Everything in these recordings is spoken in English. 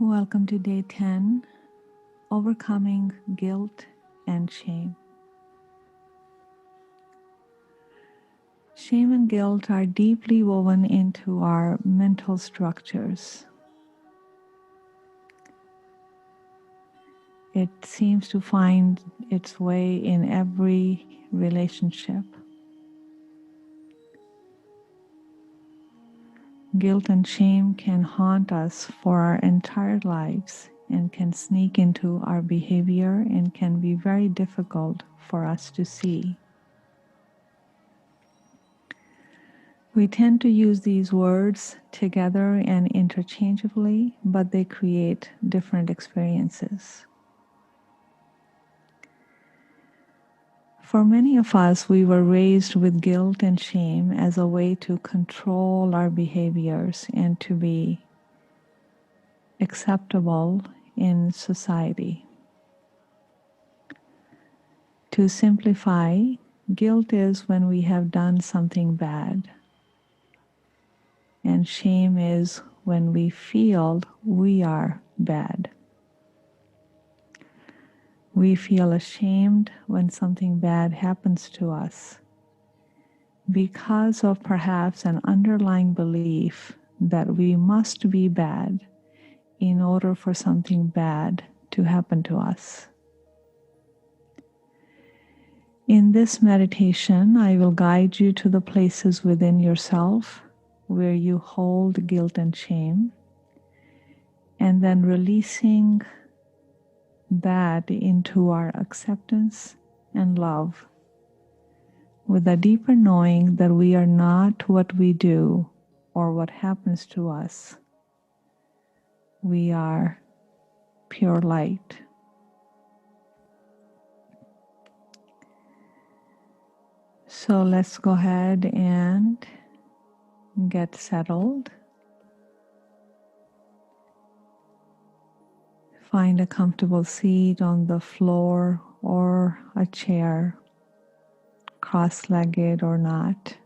Welcome to day 10, Overcoming Guilt and Shame. Shame and guilt are deeply woven into our mental structures. It seems to find its way in every relationship. Guilt and shame can haunt us for our entire lives and can sneak into our behavior and can be very difficult for us to see. We tend to use these words together and interchangeably, but they create different experiences. For many of us, we were raised with guilt and shame as a way to control our behaviors and to be acceptable in society. To simplify, guilt is when we have done something bad, and shame is when we feel we are bad. We feel ashamed when something bad happens to us because of perhaps an underlying belief that we must be bad in order for something bad to happen to us. In this meditation, I will guide you to the places within yourself where you hold guilt and shame, and then releasing that into our acceptance and love, with a deeper knowing that we are not what we do or what happens to us. We are pure light. So let's go ahead and get settled. Find a comfortable seat on the floor or a chair, cross-legged or not.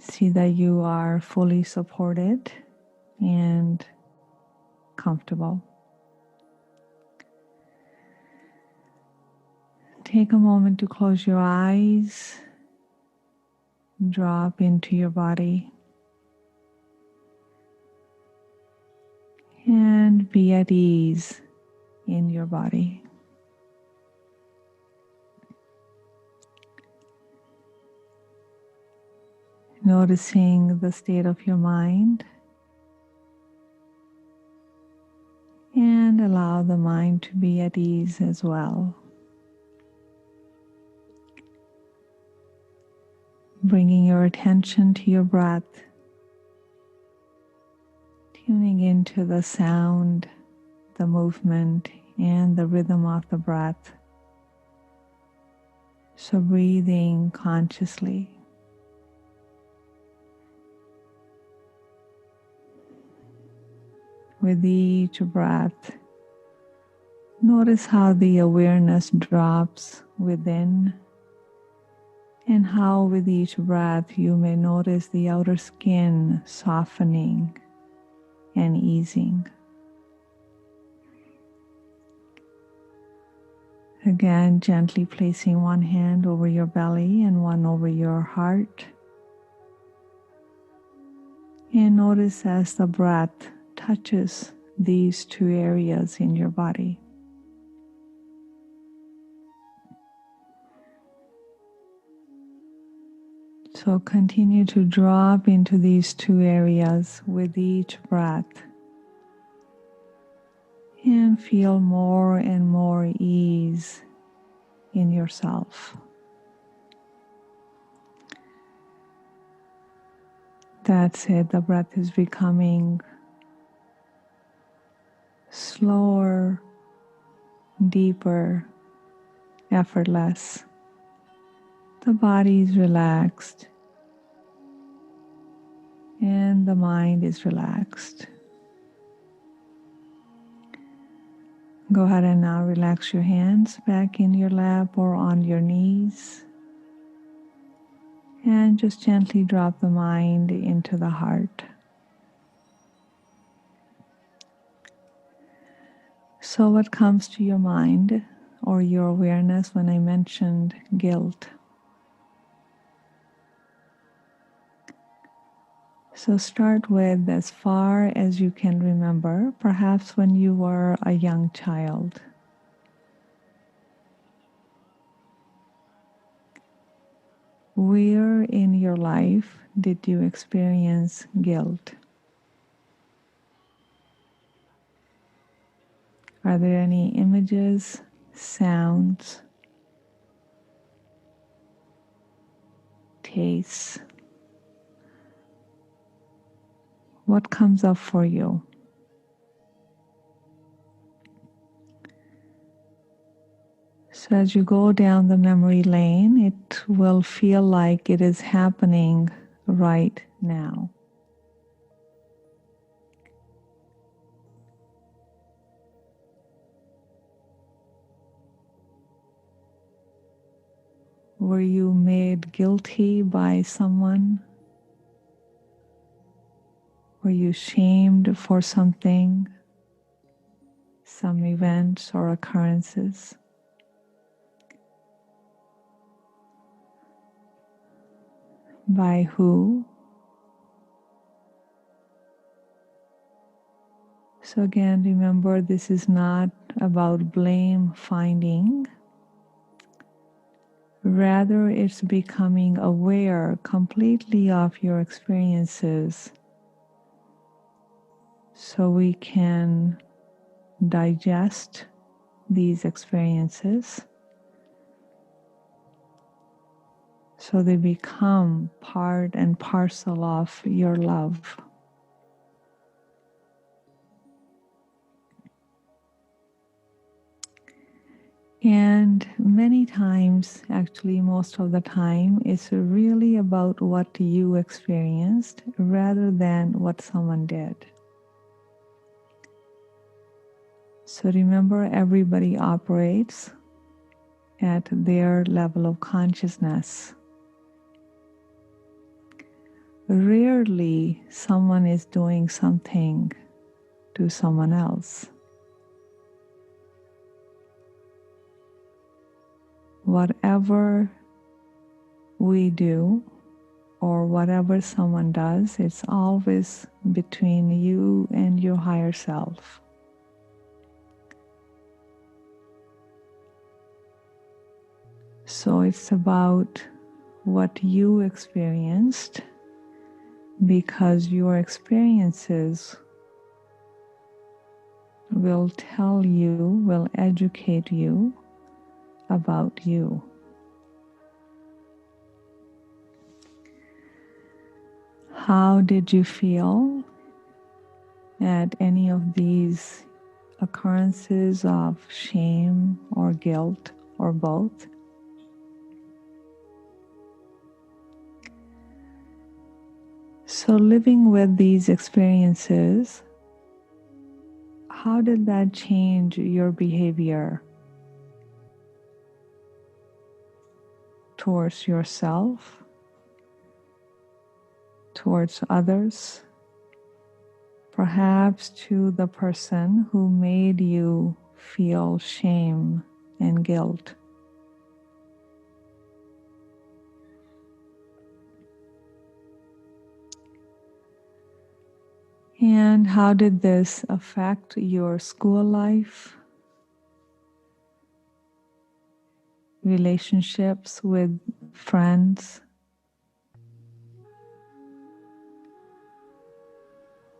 See that you are fully supported and comfortable. Take a moment to close your eyes, drop into your body, and be at ease in your body. Noticing the state of your mind, and allow the mind to be at ease as well. Bringing your attention to your breath, tuning into the sound, the movement, and the rhythm of the breath. So breathing consciously. With each breath, notice how the awareness drops within, and how with each breath you may notice the outer skin softening and easing. Again, gently placing one hand over your belly and one over your heart. And notice as the breath touches these two areas in your body. So continue to drop into these two areas with each breath, and feel more and more ease in yourself. That's it. The breath is becoming slower, deeper, effortless. The body is relaxed and the mind is relaxed. Go ahead and now relax your hands back in your lap or on your knees, and just gently drop the mind into the heart. So, what comes to your mind or your awareness when I mentioned guilt? So, start with as far as you can remember, perhaps when you were a young child. Where in your life did you experience guilt? Are there any images, sounds, tastes? What comes up for you? So as you go down the memory lane, it will feel like it is happening right now. Were you made guilty by someone? Were you shamed for something, some events or occurrences? By who? So again, remember, this is not about blame finding. Rather, it's becoming aware completely of your experiences so we can digest these experiences so they become part and parcel of your love. And many times, actually most of the time, it's really about what you experienced rather than what someone did. So remember, everybody operates at their level of consciousness. Rarely someone is doing something to someone else. Whatever we do or whatever someone does, it's always between you and your higher self. So it's about what you experienced, because your experiences will tell you, will educate you about you. How did you feel at any of these occurrences of shame or guilt or both? So living with these experiences, how did that change your behavior towards yourself, towards others, perhaps to the person who made you feel shame and guilt? And how did this affect your school life, relationships with friends?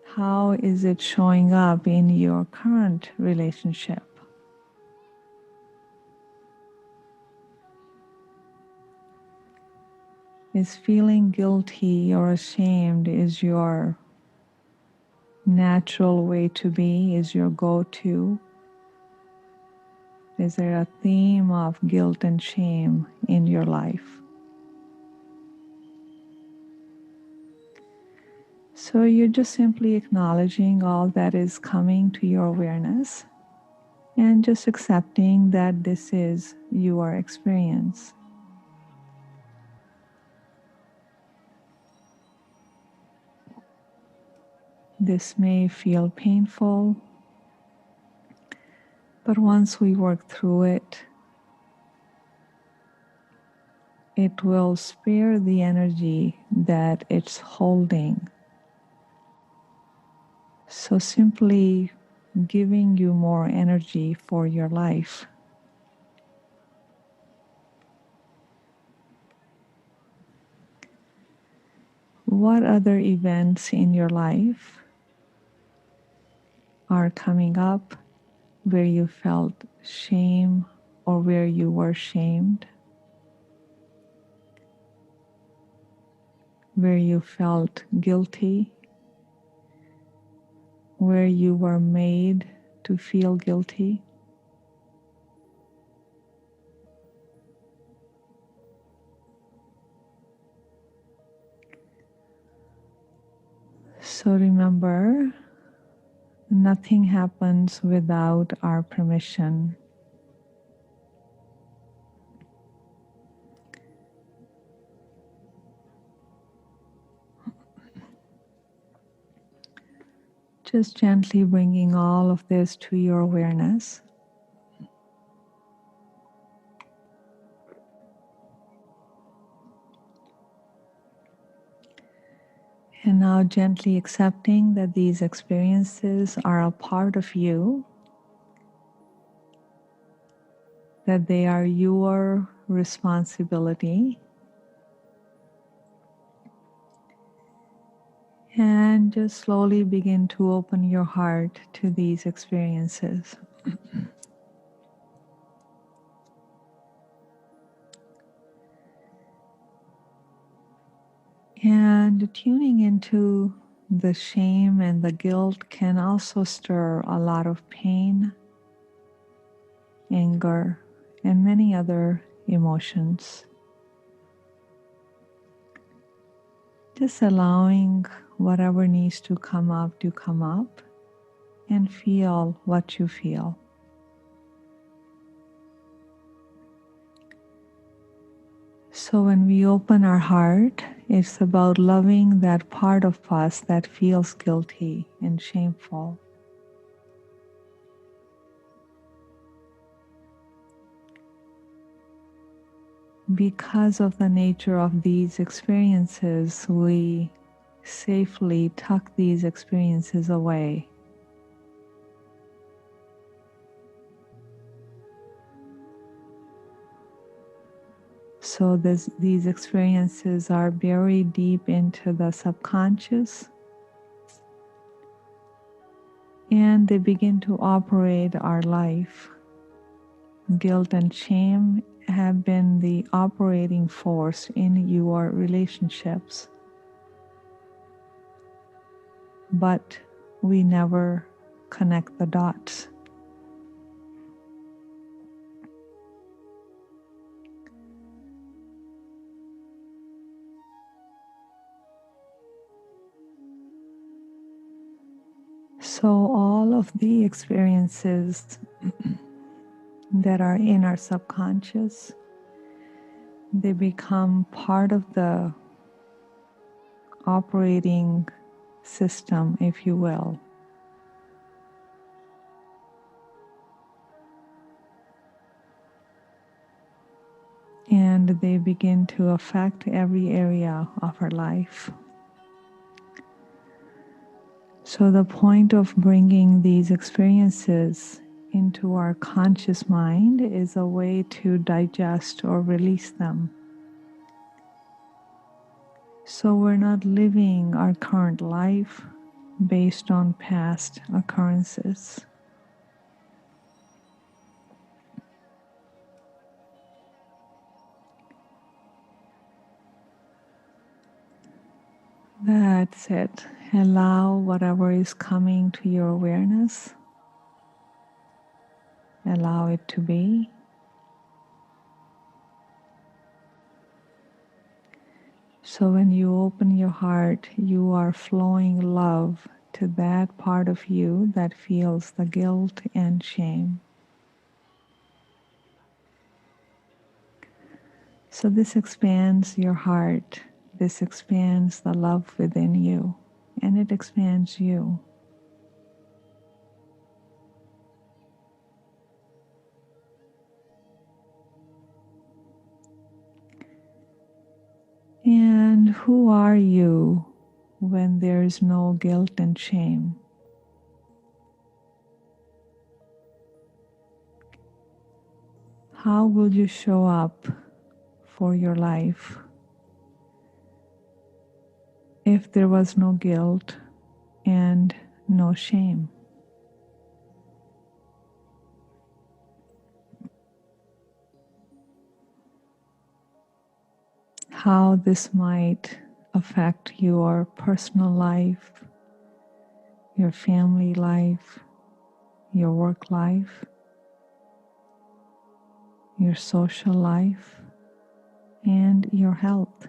How is it showing up in your current relationship? Is feeling guilty or ashamed is your natural way to be, is your go-to? Is there a theme of guilt and shame in your life? So you're just simply acknowledging all that is coming to your awareness and just accepting that this is your experience. This may feel painful. But once we work through it, it will spare the energy that it's holding. So simply giving you more energy for your life. What other events in your life are coming up where you felt shame or where you were shamed? Where you felt guilty? Where you were made to feel guilty? So remember, nothing happens without our permission. Just gently bringing all of this to your awareness. And now gently accepting that these experiences are a part of you, that they are your responsibility. And just slowly begin to open your heart to these experiences. And tuning into the shame and the guilt can also stir a lot of pain, anger, and many other emotions. Just allowing whatever needs to come up to come up and feel what you feel. So when we open our heart, it's about loving that part of us that feels guilty and shameful. Because of the nature of these experiences, we safely tuck these experiences away. So these experiences are buried deep into the subconscious, and they begin to operate our life. Guilt and shame have been the operating force in your relationships, but we never connect the dots. So all of the experiences that are in our subconscious, they become part of the operating system, if you will. And they begin to affect every area of our life. So the point of bringing these experiences into our conscious mind is a way to digest or release them. So we're not living our current life based on past occurrences. That's it. Allow whatever is coming to your awareness. Allow it to be. So when you open your heart, you are flowing love to that part of you that feels the guilt and shame. So this expands your heart. This expands the love within you, and it expands you. who are you when there is no guilt and shame? How will you show up for your life if there was no guilt and no shame? How this might affect your personal life, your family life, your work life, your social life, and your health.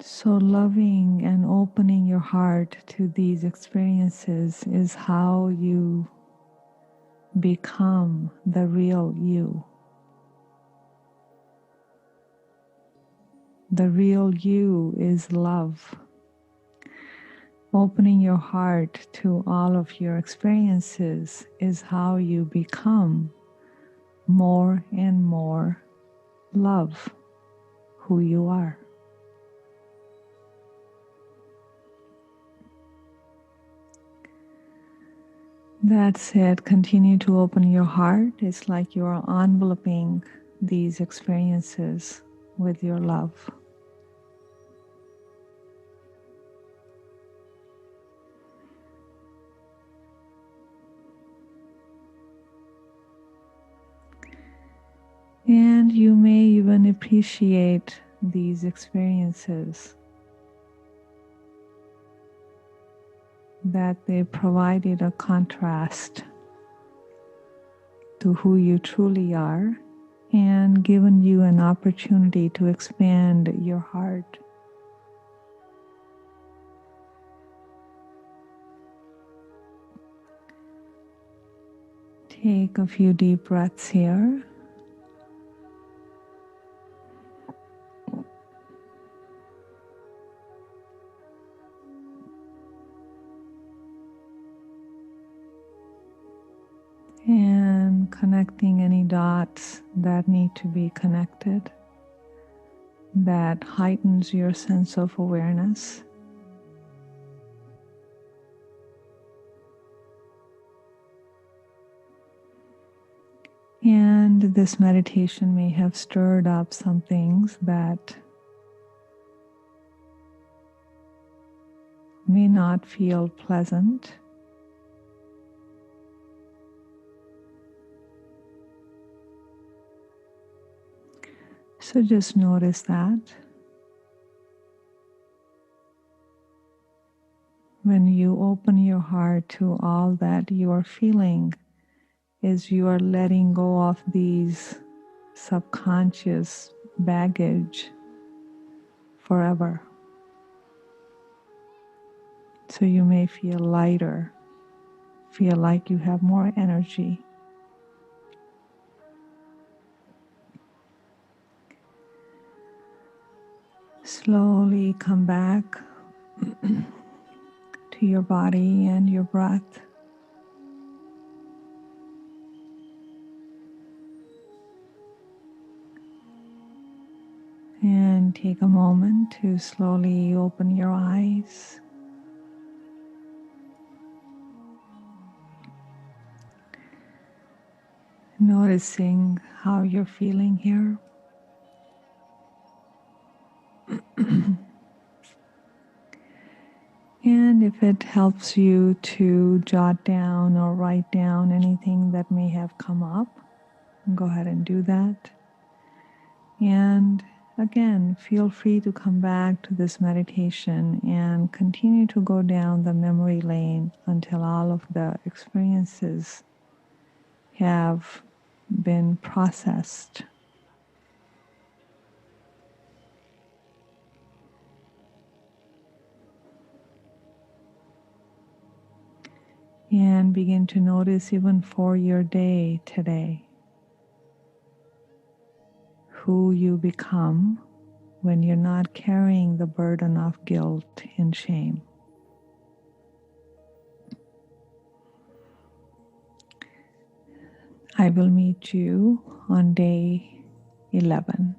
So loving and opening your heart to these experiences is how you become the real you. The real you is love. Opening your heart to all of your experiences is how you become more and more love who you are. That's it. Continue to open your heart. It's like you are enveloping these experiences with your love. And you may even appreciate these experiences, that they provided a contrast to who you truly are and given you an opportunity to expand your heart. Take a few deep breaths here. And connecting any dots that need to be connected, that heightens your sense of awareness. And this meditation may have stirred up some things that may not feel pleasant. So just notice that. When you open your heart to all that you are feeling, is you are letting go of these subconscious baggage forever. So you may feel lighter, feel like you have more energy. Slowly come back to your body and your breath. And take a moment to slowly open your eyes. Noticing how you're feeling here. And if it helps you to jot down or write down anything that may have come up, go ahead and do that. And again, feel free to come back to this meditation and continue to go down the memory lane until all of the experiences have been processed. And begin to notice even for your day today, who you become when you're not carrying the burden of guilt and shame. I will meet you on day 11.